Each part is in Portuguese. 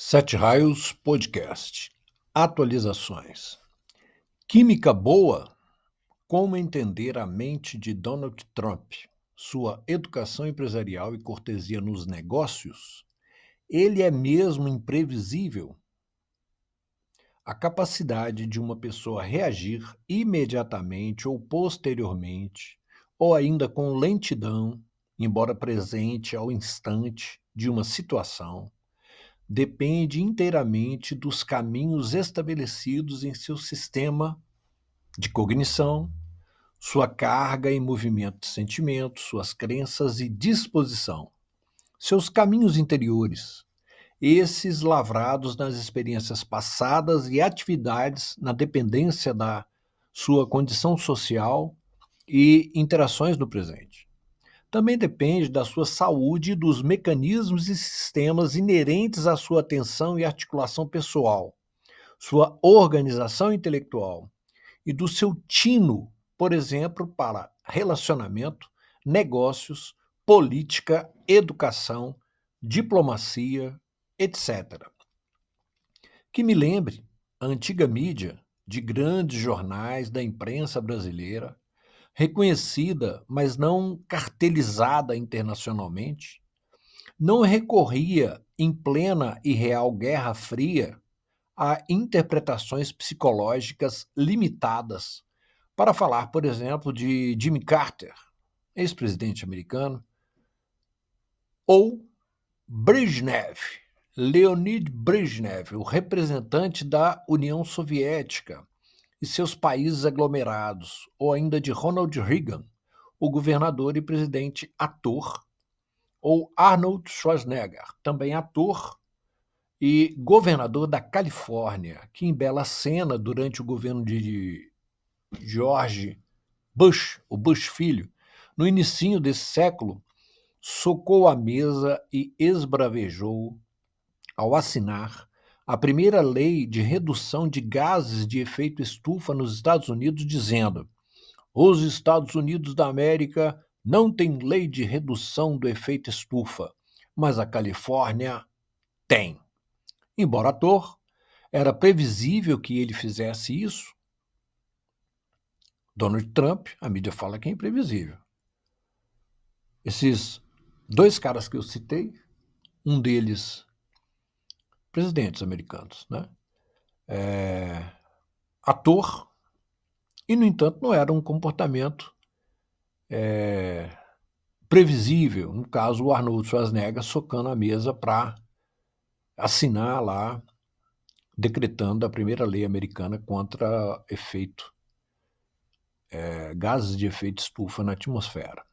Sete Raios Podcast. Atualizações. Química boa? Como entender a mente de Donald Trump? Sua educação empresarial e cortesia nos negócios? Ele é mesmo imprevisível? A capacidade de uma pessoa reagir imediatamente ou posteriormente, ou ainda com lentidão, embora presente ao instante de uma situação, depende inteiramente dos caminhos estabelecidos em seu sistema de cognição, sua carga em movimento de sentimentos, suas crenças e disposição, seus caminhos interiores, esses lavrados nas experiências passadas e atividades na dependência da sua condição social e interações no presente. Também depende da sua saúde e dos mecanismos e sistemas inerentes à sua atenção e articulação pessoal, sua organização intelectual e do seu tino, por exemplo, para relacionamento, negócios, política, educação, diplomacia, etc. Que me lembre, a antiga mídia de grandes jornais da imprensa brasileira, reconhecida, mas não cartelizada internacionalmente, não recorria, em plena e real Guerra Fria, a interpretações psicológicas limitadas para falar, por exemplo, de Jimmy Carter, ex-presidente americano, ou Brezhnev, Leonid Brezhnev, o representante da União Soviética e seus países aglomerados, ou ainda de Ronald Reagan, o governador e presidente ator, ou Arnold Schwarzenegger, também ator e governador da Califórnia, que em bela cena, durante o governo de George Bush, o Bush filho, no inicinho desse século, socou a mesa e esbravejou, ao assinar, a primeira lei de redução de gases de efeito estufa nos Estados Unidos, dizendo: os Estados Unidos da América não têm lei de redução do efeito estufa, mas a Califórnia tem. Embora ator, era previsível que ele fizesse isso. Donald Trump, a mídia fala que é imprevisível. Esses dois caras que eu citei, um deles, presidentes americanos, né? Ator, e, no entanto, não era um comportamento previsível. No caso, o Arnold Schwarzenegger socando a mesa para assinar lá, decretando a primeira lei americana contra gases de efeito estufa na atmosfera.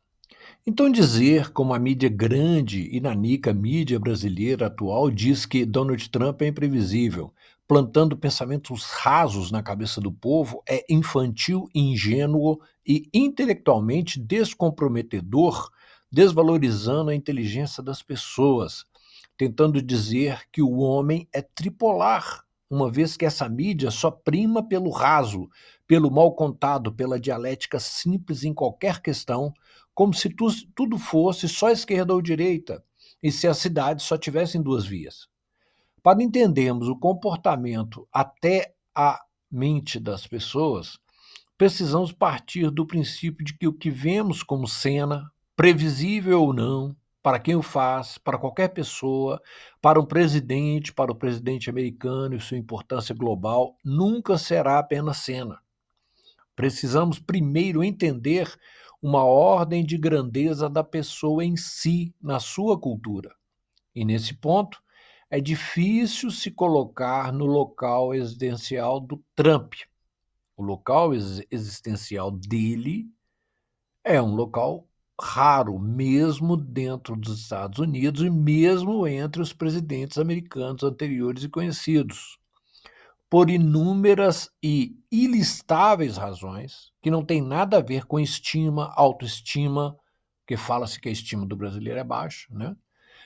Então dizer, como a mídia grande e nanica mídia brasileira atual diz que Donald Trump é imprevisível, plantando pensamentos rasos na cabeça do povo, é infantil, ingênuo e intelectualmente descomprometedor, desvalorizando a inteligência das pessoas, tentando dizer que o homem é tripolar, uma vez que essa mídia só prima pelo raso, pelo mal contado, pela dialética simples em qualquer questão, como se tudo fosse só esquerda ou direita, e se as cidades só tivessem duas vias. Para entendermos o comportamento até a mente das pessoas, precisamos partir do princípio de que o que vemos como cena, previsível ou não, para quem o faz, para qualquer pessoa, para para o presidente americano e sua importância global, nunca será apenas cena. Precisamos primeiro entender uma ordem de grandeza da pessoa em si, na sua cultura. E nesse ponto, é difícil se colocar no local existencial do Trump. O local existencial dele é um local raro, mesmo dentro dos Estados Unidos e mesmo entre os presidentes americanos anteriores e conhecidos, por inúmeras e ilistáveis razões, que não tem nada a ver com estima, autoestima, que fala-se que a estima do brasileiro é baixa, né?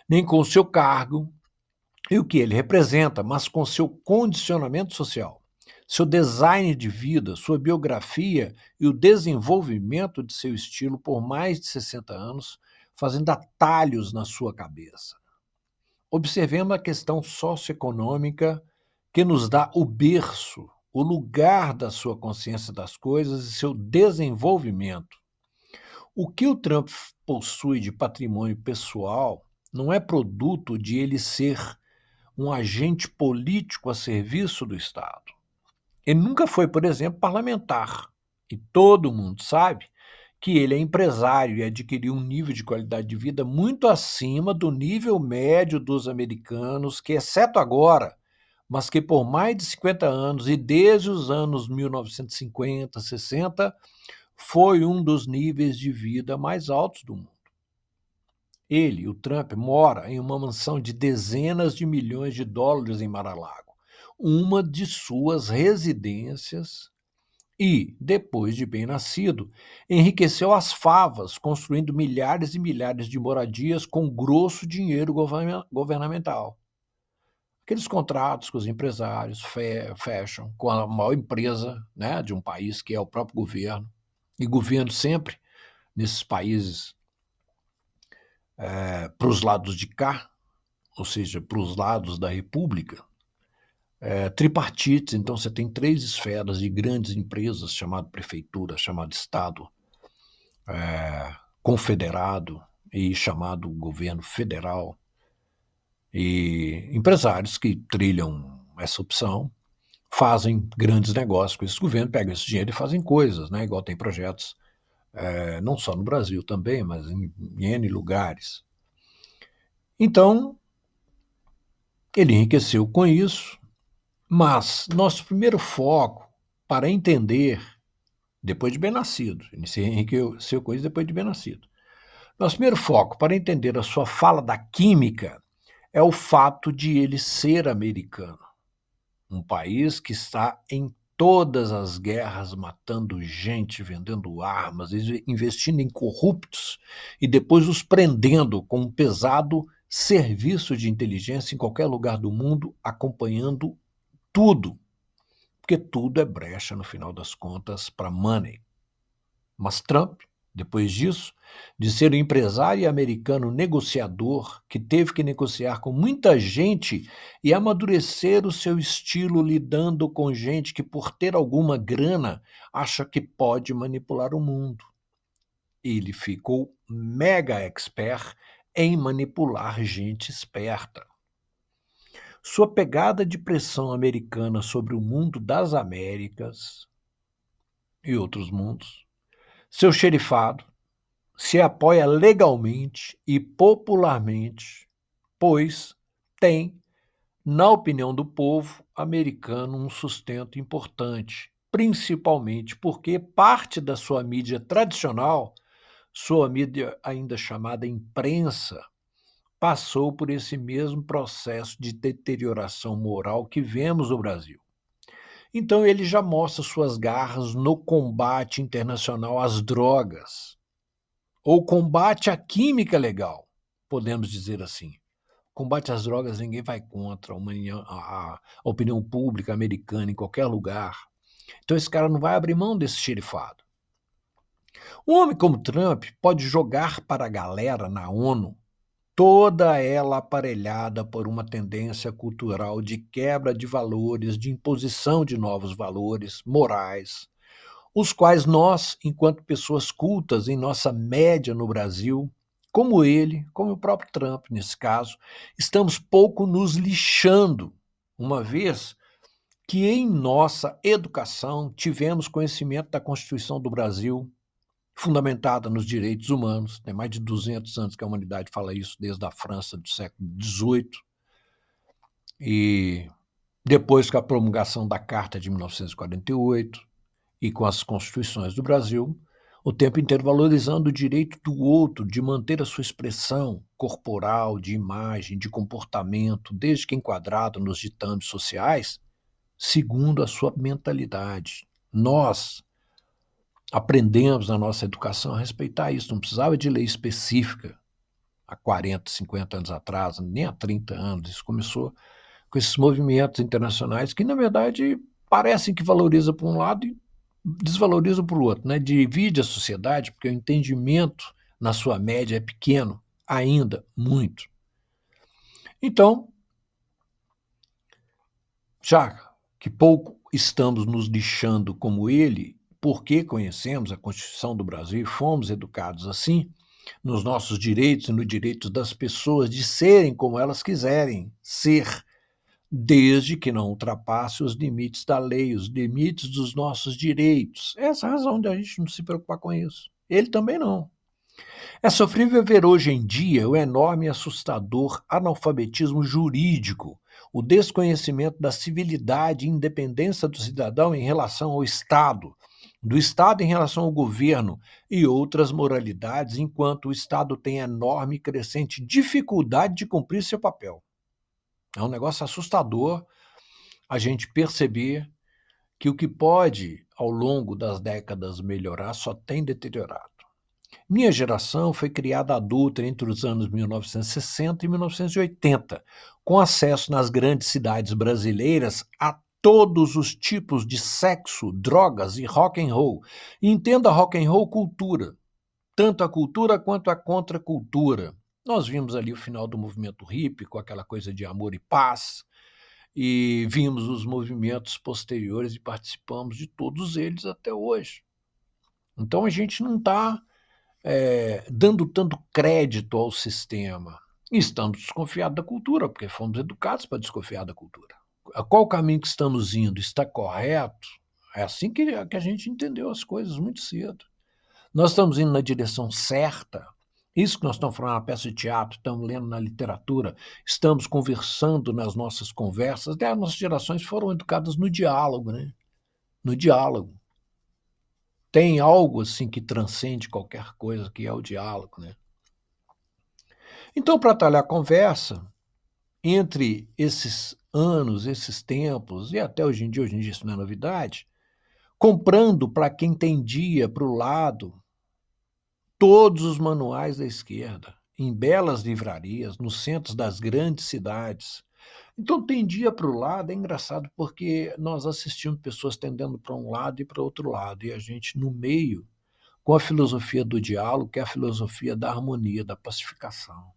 Nem com o seu cargo e o que ele representa, mas com seu condicionamento social, seu design de vida, sua biografia e o desenvolvimento de seu estilo por mais de 60 anos, fazendo atalhos na sua cabeça. observemos a questão socioeconômica que nos dá o berço, o lugar da sua consciência das coisas e seu desenvolvimento. O que o Trump possui de patrimônio pessoal não é produto de ele ser um agente político a serviço do Estado. Ele nunca foi, por exemplo, parlamentar. E todo mundo sabe que ele é empresário e adquiriu um nível de qualidade de vida muito acima do nível médio dos americanos, que, exceto agora, mas que por mais de 50 anos e desde os anos 1950, 60, foi um dos níveis de vida mais altos do mundo. Ele, o Trump, mora em uma mansão de dezenas de milhões de dólares em Mar-a-Lago, uma de suas residências, e, depois de bem nascido, enriqueceu as favas, construindo milhares e milhares de moradias com grosso dinheiro governamental. Aqueles contratos que os empresários fecham com a maior empresa, né, de um país, que é o próprio governo, e governo sempre, nesses países, para os lados de cá, ou seja, para os lados da república, tripartites. Então você tem 3 esferas de grandes empresas, chamado prefeitura, chamado Estado, confederado e chamado governo federal, e empresários que trilham essa opção fazem grandes negócios com esse governo, pegam esse dinheiro e fazem coisas, né? Igual tem projetos, não só no Brasil também, mas em N lugares. Então, ele enriqueceu com isso, mas nosso primeiro foco para entender, depois de bem nascido, ele se enriqueceu com isso depois de bem nascido, nosso primeiro foco para entender a sua fala da química é o fato de ele ser americano, um país que está em todas as guerras, matando gente, vendendo armas, investindo em corruptos e depois os prendendo com um pesado serviço de inteligência em qualquer lugar do mundo, acompanhando tudo, porque tudo é brecha, no final das contas, para money. Mas Trump, depois disso, de ser um empresário americano negociador que teve que negociar com muita gente e amadurecer o seu estilo lidando com gente que, por ter alguma grana, acha que pode manipular o mundo. Ele ficou mega expert em manipular gente esperta. Sua pegada de pressão americana sobre o mundo das Américas e outros mundos, seu xerifado, se apoia legalmente e popularmente, pois tem, na opinião do povo americano, um sustento importante, principalmente porque parte da sua mídia tradicional, sua mídia ainda chamada imprensa, passou por esse mesmo processo de deterioração moral que vemos no Brasil. Então ele já mostra suas garras no combate internacional às drogas, ou combate à química legal, podemos dizer assim. Combate às drogas, ninguém vai contra a opinião pública americana em qualquer lugar. Então esse cara não vai abrir mão desse xerifado. Um homem como Trump pode jogar para a galera na ONU, toda ela aparelhada por uma tendência cultural de quebra de valores, de imposição de novos valores morais, os quais nós, enquanto pessoas cultas em nossa média no Brasil, como ele, como o próprio Trump nesse caso, estamos pouco nos lixando, uma vez que em nossa educação tivemos conhecimento da Constituição do Brasil, fundamentada nos direitos humanos. Tem mais de 200 anos que a humanidade fala isso, desde a França do século XVIII, e depois com a promulgação da Carta de 1948 e com as constituições do Brasil, o tempo inteiro valorizando o direito do outro de manter a sua expressão corporal, de imagem, de comportamento, desde que enquadrado nos ditames sociais, segundo a sua mentalidade. Nós aprendemos na nossa educação a respeitar isso, não precisava de lei específica há 40, 50 anos atrás, nem há 30 anos. Isso começou com esses movimentos internacionais que, na verdade, parecem que valorizam por um lado e desvalorizam por outro, né? Divide a sociedade, porque o entendimento, na sua média, é pequeno, ainda, muito. Então, já que pouco estamos nos lixando como ele, porque conhecemos a Constituição do Brasil e fomos educados assim, nos nossos direitos e no direito das pessoas de serem como elas quiserem ser, desde que não ultrapasse os limites da lei, os limites dos nossos direitos. Essa é a razão de a gente não se preocupar com isso. Ele também não. É sofrível ver hoje em dia o enorme e assustador analfabetismo jurídico, o desconhecimento da civilidade e independência do cidadão em relação ao Estado, do Estado em relação ao governo e outras moralidades, enquanto o Estado tem enorme e crescente dificuldade de cumprir seu papel. É um negócio assustador a gente perceber que o que pode, ao longo das décadas, melhorar só tem deteriorado. Minha geração foi criada adulta entre os anos 1960 e 1980, com acesso nas grandes cidades brasileiras a todos os tipos de sexo, drogas e rock and roll. E entenda rock and roll cultura, tanto a cultura quanto a contracultura. Nós vimos ali o final do movimento hippie, com aquela coisa de amor e paz, e vimos os movimentos posteriores e participamos de todos eles até hoje. Então a gente não está dando tanto crédito ao sistema. E estamos desconfiados da cultura, porque fomos educados para desconfiar da cultura. Qual o caminho que estamos indo? Está correto? É assim que a gente entendeu as coisas muito cedo. Nós estamos indo na direção certa. Isso que nós estamos falando na peça de teatro, estamos lendo na literatura, estamos conversando nas nossas conversas. As nossas gerações foram educadas no diálogo, né? No diálogo. Tem algo assim que transcende qualquer coisa, que é o diálogo, né? Então, para talhar a conversa, entre esses anos, esses tempos, e até hoje em dia isso não é novidade, comprando para quem tendia para o lado todos os manuais da esquerda, em belas livrarias, nos centros das grandes cidades. Então, tendia para o lado, é engraçado, porque nós assistimos pessoas tendendo para um lado e para outro lado, e a gente no meio, com a filosofia do diálogo, que é a filosofia da harmonia, da pacificação.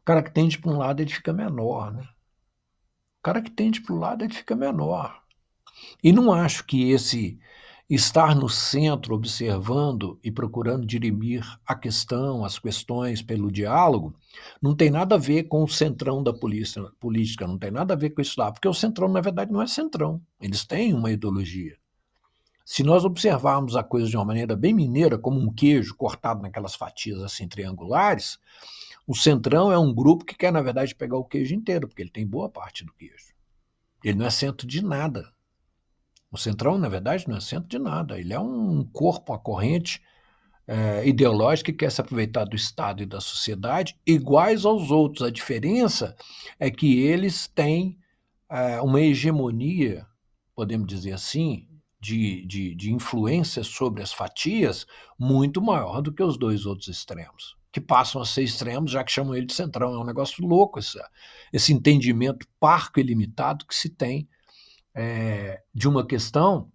O cara que tende para um lado, ele fica menor, né? O cara que tende para o lado, ele fica menor. E não acho que esse estar no centro, observando e procurando dirimir a questão, as questões pelo diálogo, não tem nada a ver com o centrão da política, não tem nada a ver com isso lá, porque o centrão, na verdade, não é centrão. Eles têm uma ideologia. Se nós observarmos a coisa de uma maneira bem mineira, como um queijo cortado naquelas fatias assim triangulares, o centrão é um grupo que quer, na verdade, pegar o queijo inteiro, porque ele tem boa parte do queijo. Ele não é centro de nada. O centrão, na verdade, não é centro de nada. Ele é um corpo, uma corrente ideológica que quer se aproveitar do Estado e da sociedade iguais aos outros. A diferença é que eles têm uma hegemonia, podemos dizer assim, de influência sobre as fatias muito maior do que os dois outros extremos, que passam a ser extremos, já que chamam ele de centrão. É um negócio louco esse entendimento parco e limitado que se tem de uma questão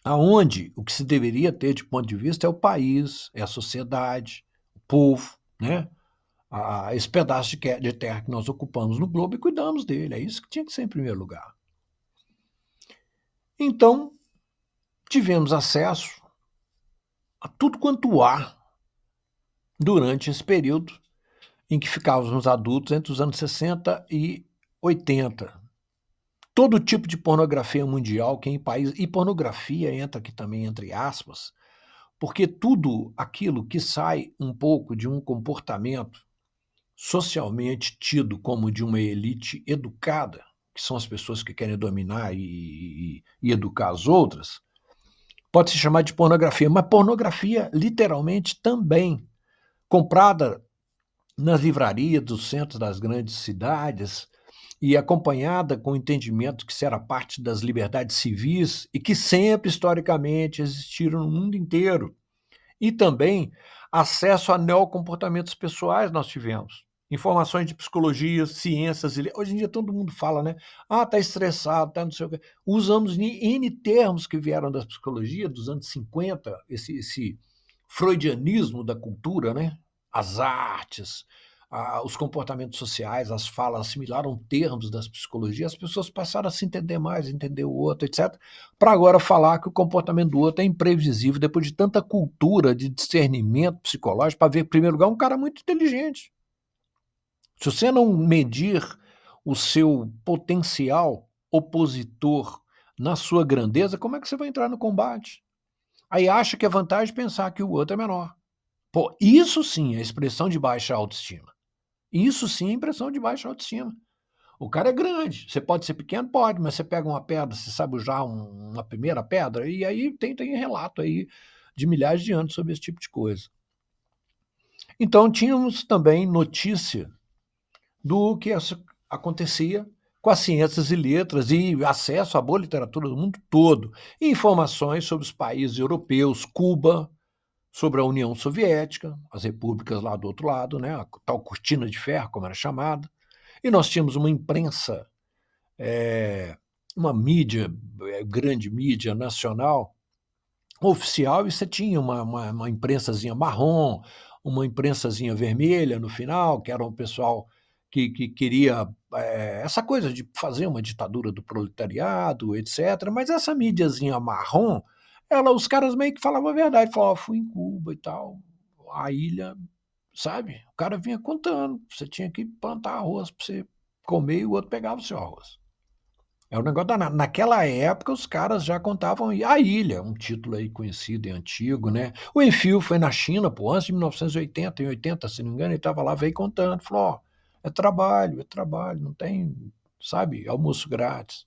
aonde o que se deveria ter de ponto de vista é o país, é a sociedade, o povo, né? Esse pedaço de terra que nós ocupamos no globo e cuidamos dele. É isso que tinha que ser em primeiro lugar. Então, tivemos acesso a tudo quanto há durante esse período em que ficávamos adultos entre os anos 60 e 80. Todo tipo de pornografia mundial que em país... E pornografia entra aqui também entre aspas, porque tudo aquilo que sai um pouco de um comportamento socialmente tido como de uma elite educada, que são as pessoas que querem dominar e educar as outras, pode se chamar de pornografia, mas pornografia literalmente também, comprada nas livrarias dos centros das grandes cidades e acompanhada com o entendimento que isso era parte das liberdades civis e que sempre, historicamente, existiram no mundo inteiro. E também acesso a neocomportamentos pessoais nós tivemos. Informações de psicologia, ciências. Hoje em dia todo mundo fala, né? Ah, tá estressado, tá não sei o quê. Usamos N termos que vieram da psicologia dos anos 50, esse freudianismo da cultura, né? As artes, os comportamentos sociais, as falas assimilaram termos das psicologias, as pessoas passaram a se entender mais, entender o outro, etc., para agora falar que o comportamento do outro é imprevisível, depois de tanta cultura de discernimento psicológico, para ver, em primeiro lugar, um cara muito inteligente. Se você não medir o seu potencial opositor na sua grandeza, como é que você vai entrar no combate? Aí acha que é vantagem pensar que o outro é menor. Pô, isso sim é expressão de baixa autoestima. Isso sim é impressão de baixa autoestima. O cara é grande, você pode ser pequeno? Pode, mas você pega uma pedra, você sabe usar uma primeira pedra, e aí tem relato aí de milhares de anos sobre esse tipo de coisa. Então tínhamos também notícia do que acontecia com as ciências e letras e acesso à boa literatura do mundo todo, e informações sobre os países europeus, Cuba, sobre a União Soviética, as repúblicas lá do outro lado, né, a tal cortina de ferro, como era chamada, e nós tínhamos uma imprensa, uma mídia, grande mídia nacional, oficial, e você tinha uma imprensazinha marrom, uma imprensazinha vermelha no final, que era um pessoal que queria essa coisa de fazer uma ditadura do proletariado, etc. Mas essa mídiazinha marrom, os caras meio que falavam a verdade, falavam, fui em Cuba e tal, a ilha, sabe? O cara vinha contando, você tinha que plantar arroz para você comer e o outro pegava o seu arroz. É um negócio danado. Naquela época, os caras já contavam A Ilha, um título aí conhecido e antigo, né? O Enfio foi na China, pô, antes de 1980, em 80, se não me engano, ele estava lá, veio contando, falou, ó, é trabalho, não tem, sabe, almoço grátis.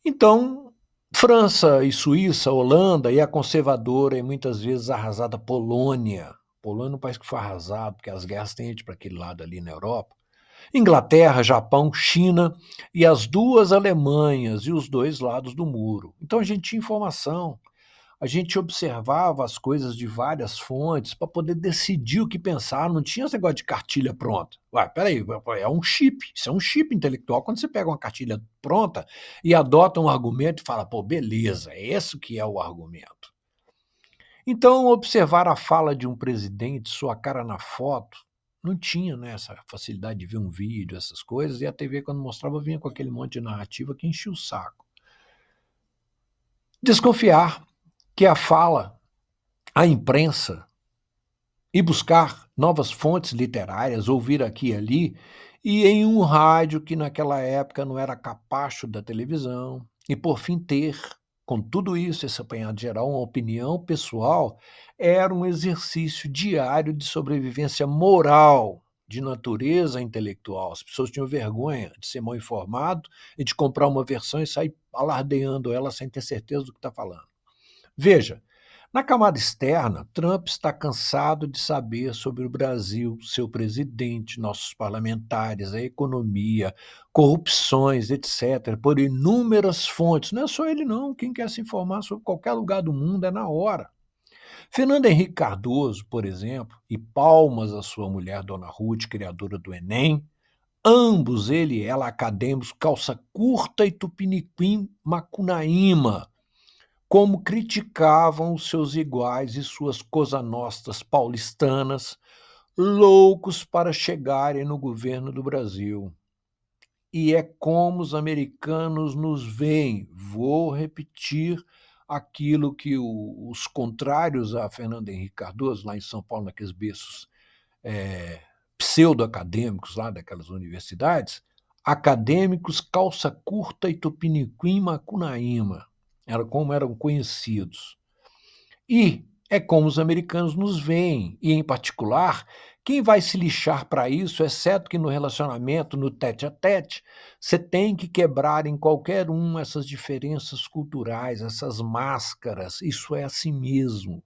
Então, França e Suíça, Holanda e a conservadora e muitas vezes arrasada Polônia. Polônia é um país que foi arrasado, porque as guerras têm ido para aquele lado ali na Europa. Inglaterra, Japão, China e as duas Alemanhas e os dois lados do muro. Então a gente tinha informação, a gente observava as coisas de várias fontes para poder decidir o que pensar, não tinha esse negócio de cartilha pronta. Ué, peraí, é um chip, isso é um chip intelectual. Quando você pega uma cartilha pronta e adota um argumento e fala, pô, beleza, é esse que é o argumento. Então, observar a fala de um presidente, sua cara na foto, não tinha, né, essa facilidade de ver um vídeo, essas coisas, e a TV, quando mostrava, vinha com aquele monte de narrativa que enchia o saco. Desconfiar que a fala, a imprensa, e buscar novas fontes literárias, ouvir aqui e ali, e em um rádio que naquela época não era capacho da televisão, e por fim ter, com tudo isso, esse apanhado geral, uma opinião pessoal, era um exercício diário de sobrevivência moral, de natureza intelectual. As pessoas tinham vergonha de ser mal informado e de comprar uma versão e sair alardeando ela sem ter certeza do que está falando. Veja, na camada externa, Trump está cansado de saber sobre o Brasil, seu presidente, nossos parlamentares, a economia, corrupções, etc., por inúmeras fontes. Não é só ele, não. Quem quer se informar sobre qualquer lugar do mundo é na hora. Fernando Henrique Cardoso, por exemplo, e palmas à sua mulher, Dona Ruth, criadora do Enem, ambos, ele e ela, acadêmicos, calça curta e tupiniquim macunaíma, como criticavam os seus iguais e suas cosanostas paulistanas, loucos para chegarem no governo do Brasil. E é como os americanos nos veem. Vou repetir aquilo que os contrários a Fernando Henrique Cardoso, lá em São Paulo, naqueles berços pseudo-acadêmicos lá daquelas universidades, acadêmicos calça curta e tupiniquim macunaíma, era como eram conhecidos. E é como os americanos nos veem, e em particular, quem vai se lixar para isso, exceto que no relacionamento, no tete-a-tete, você tem que quebrar em qualquer um essas diferenças culturais, essas máscaras, isso é assim mesmo.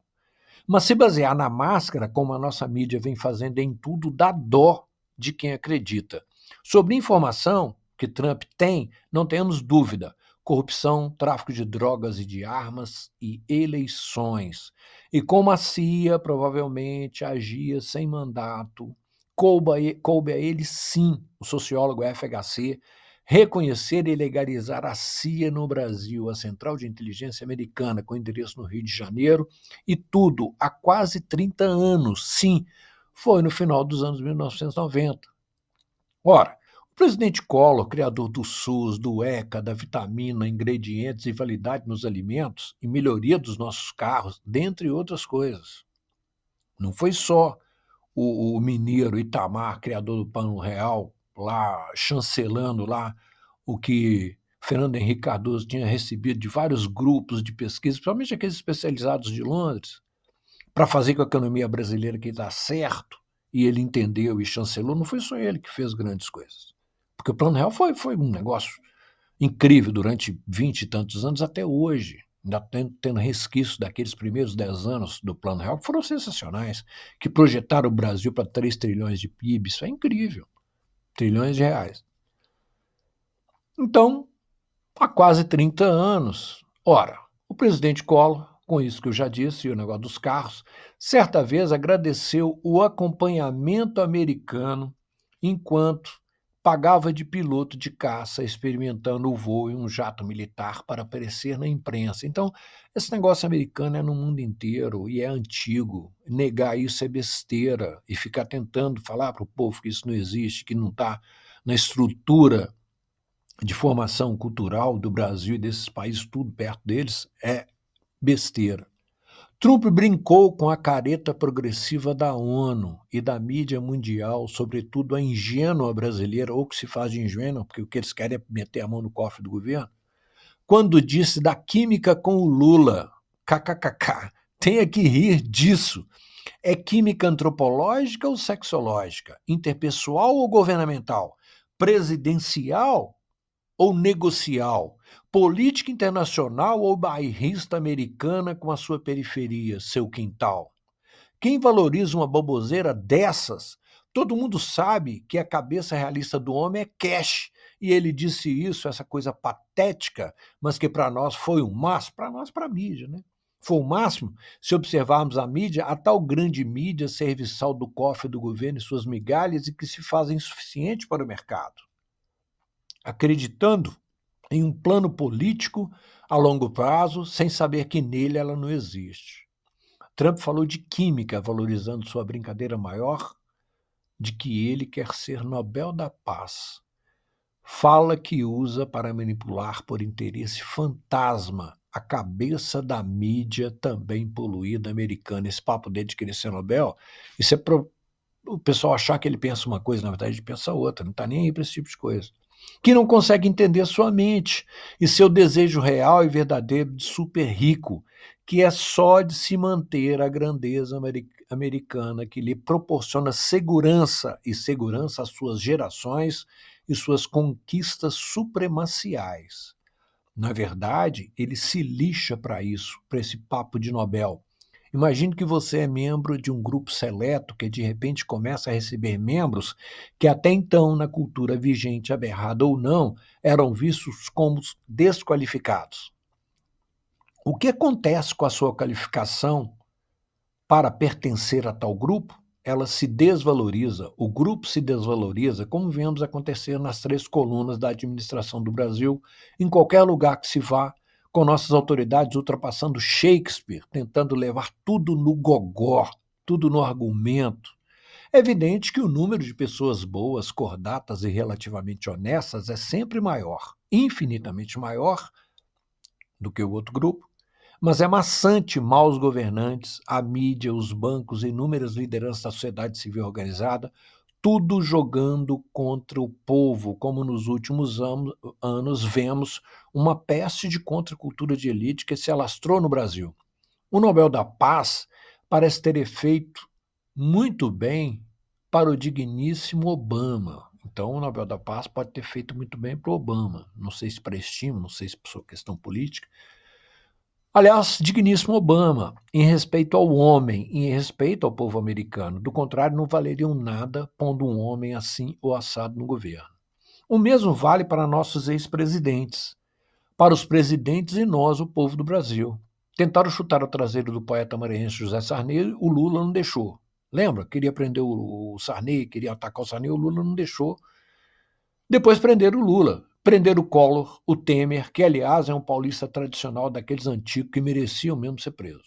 Mas se basear na máscara, como a nossa mídia vem fazendo em tudo, dá dó de quem acredita. Sobre informação que Trump tem, não temos dúvida. Corrupção, tráfico de drogas e de armas e eleições. E como a CIA provavelmente agia sem mandato, coube a ele sim, o sociólogo FHC, reconhecer e legalizar a CIA no Brasil, a Central de Inteligência Americana, com endereço no Rio de Janeiro, e tudo há quase 30 anos. Sim, foi no final dos anos 1990. Ora, o presidente Collor, criador do SUS, do ECA, da vitamina, ingredientes e validade nos alimentos e melhoria dos nossos carros, dentre outras coisas. Não foi só o mineiro Itamar, criador do Plano Real, lá chancelando lá o que Fernando Henrique Cardoso tinha recebido de vários grupos de pesquisa, principalmente aqueles especializados de Londres, para fazer com a economia brasileira que dá certo, e ele entendeu e chancelou. Não foi só ele que fez grandes coisas. Porque o Plano Real foi um negócio incrível durante 20 e tantos anos até hoje, ainda tendo resquícios daqueles primeiros 10 anos do Plano Real, que foram sensacionais, que projetaram o Brasil para 3 trilhões de PIB. Isso é incrível. Trilhões de reais. Então, há quase 30 anos. Ora, o presidente Collor, com isso que eu já disse, e o negócio dos carros, certa vez agradeceu o acompanhamento americano enquanto pagava de piloto de caça experimentando o voo em um jato militar para aparecer na imprensa. Então, esse negócio americano é no mundo inteiro e é antigo. Negar isso é besteira e ficar tentando falar para o povo que isso não existe, que não está na estrutura de formação cultural do Brasil e desses países, tudo perto deles, é besteira. Trump brincou com a careta progressiva da ONU e da mídia mundial, sobretudo a ingênua brasileira, ou que se faz de ingênua, porque o que eles querem é meter a mão no cofre do governo, quando disse da química com o Lula. KKKK. Tenha que rir disso. É química antropológica ou sexológica? Interpessoal ou governamental? Presidencial ou negocial? Política internacional ou bairrista americana com a sua periferia, seu quintal? Quem valoriza uma baboseira dessas? Todo mundo sabe que a cabeça realista do homem é cash. E ele disse isso, essa coisa patética, mas que para nós foi um máximo, para nós, para a mídia, né? Foi o máximo, se observarmos a mídia, a tal grande mídia serviçal do cofre do governo e suas migalhas e que se fazem insuficiente para o mercado, acreditando em um plano político a longo prazo, sem saber que nele ela não existe. Trump falou de química, valorizando sua brincadeira maior, de que ele quer ser Nobel da Paz. Fala que usa para manipular por interesse fantasma a cabeça da mídia também poluída americana. Esse papo dele de querer ser Nobel, isso é para o pessoal achar que ele pensa uma coisa, na verdade ele pensa outra, não está nem aí para esse tipo de coisa. Que não consegue entender sua mente e seu desejo real e verdadeiro de super rico, que é só de se manter a grandeza americana que lhe proporciona segurança e segurança às suas gerações e suas conquistas supremaciais. Na verdade, ele se lixa para isso, para esse papo de Nobel. Imagine que você é membro de um grupo seleto que de repente começa a receber membros que até então, na cultura vigente, aberrada ou não, eram vistos como desqualificados. O que acontece com a sua qualificação para pertencer a tal grupo? Ela se desvaloriza, o grupo se desvaloriza, como vemos acontecer nas 3 colunas da administração do Brasil, em qualquer lugar que se vá, com nossas autoridades ultrapassando Shakespeare, tentando levar tudo no gogó, tudo no argumento. É evidente que o número de pessoas boas, cordatas e relativamente honestas é sempre maior, infinitamente maior do que o outro grupo, mas é maçante maus governantes, a mídia, os bancos, inúmeras lideranças da sociedade civil organizada, tudo jogando contra o povo, como nos últimos anos vemos uma peste de contracultura de elite que se alastrou no Brasil. O Nobel da Paz parece ter efeito muito bem para o digníssimo Obama. Então, o Nobel da Paz pode ter feito muito bem para o Obama. Não sei se para estímulo, não sei se por sua questão política. Aliás, digníssimo Obama, em respeito ao homem, em respeito ao povo americano. Do contrário, não valeriam nada pondo um homem assim ou assado no governo. O mesmo vale para nossos ex-presidentes, para os presidentes e nós, o povo do Brasil. Tentaram chutar o traseiro do poeta maranhense José Sarney, o Lula não deixou. Lembra? Queria prender o Sarney, queria atacar o Sarney, o Lula não deixou. Depois prenderam o Lula. Prenderam o Collor, o Temer, que aliás é um paulista tradicional daqueles antigos que mereciam mesmo ser preso.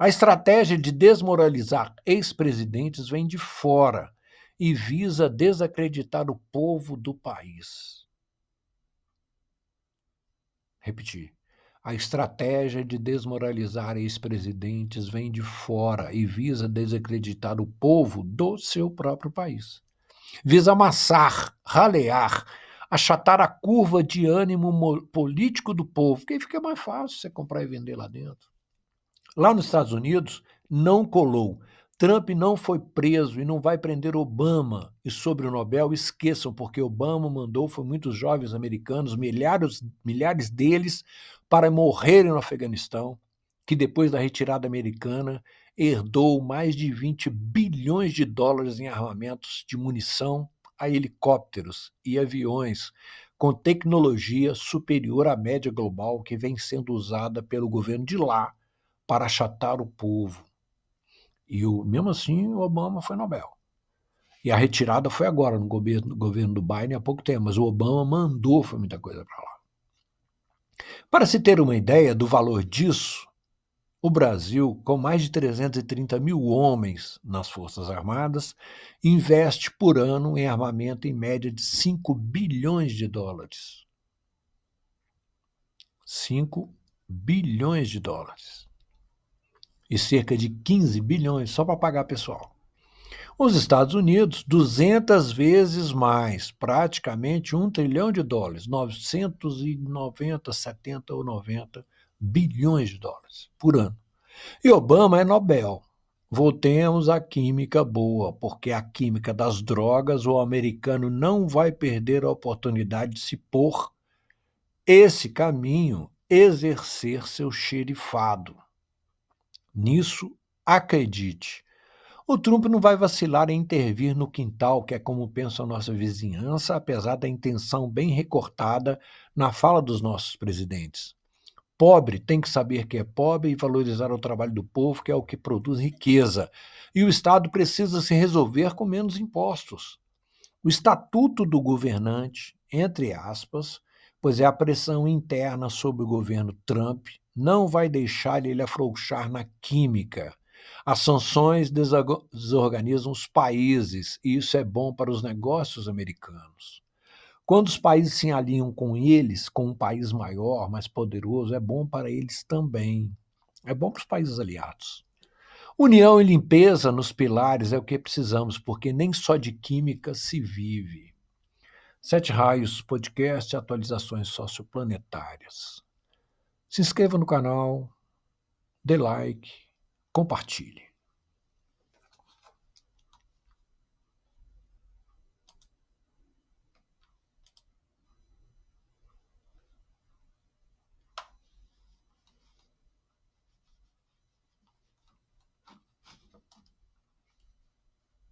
A estratégia de desmoralizar ex-presidentes vem de fora e visa desacreditar o povo do país. Repetir. A estratégia de desmoralizar ex-presidentes vem de fora e visa desacreditar o povo do seu próprio país. Visa amassar, ralear, achatar a curva de ânimo político do povo, que aí fica mais fácil você comprar e vender lá dentro. Lá nos Estados Unidos, não colou. Trump não foi preso e não vai prender Obama. E sobre o Nobel, esqueçam, porque Obama mandou foi muitos jovens americanos, milhares deles, para morrerem no Afeganistão, que depois da retirada americana herdou mais de 20 bilhões de dólares em armamentos de munição a helicópteros e aviões com tecnologia superior à média global que vem sendo usada pelo governo de lá para achatar o povo. E mesmo assim, o Obama foi Nobel. E a retirada foi agora, no governo do Biden, há pouco tempo, mas o Obama mandou foi muita coisa para lá. Para se ter uma ideia do valor disso, o Brasil, com mais de 330 mil homens nas Forças Armadas, investe por ano em armamento em média de 5 bilhões de dólares. 5 bilhões de dólares. E cerca de 15 bilhões só para pagar pessoal. Os Estados Unidos, 200 vezes mais, praticamente 1 trilhão de dólares, 990, 70 ou 90 bilhões de dólares por ano. E Obama é Nobel. Voltemos à química boa, porque a química das drogas, o americano não vai perder a oportunidade de se pôr esse caminho, exercer seu xerifado. Nisso, acredite. O Trump não vai vacilar em intervir no quintal, que é como pensa a nossa vizinhança, apesar da intenção bem recortada na fala dos nossos presidentes. Pobre tem que saber que é pobre e valorizar o trabalho do povo, que é o que produz riqueza. E o Estado precisa se resolver com menos impostos. O estatuto do governante, entre aspas, pois é a pressão interna sobre o governo Trump, não vai deixar ele afrouxar na química. As sanções desorganizam os países e isso é bom para os negócios americanos. Quando os países se alinham com eles, com um país maior, mais poderoso, é bom para eles também. É bom para os países aliados. União e limpeza nos pilares é o que precisamos, porque nem só de química se vive. Sete Raios Podcast, atualizações socioplanetárias. Se inscreva no canal, dê like, compartilhe.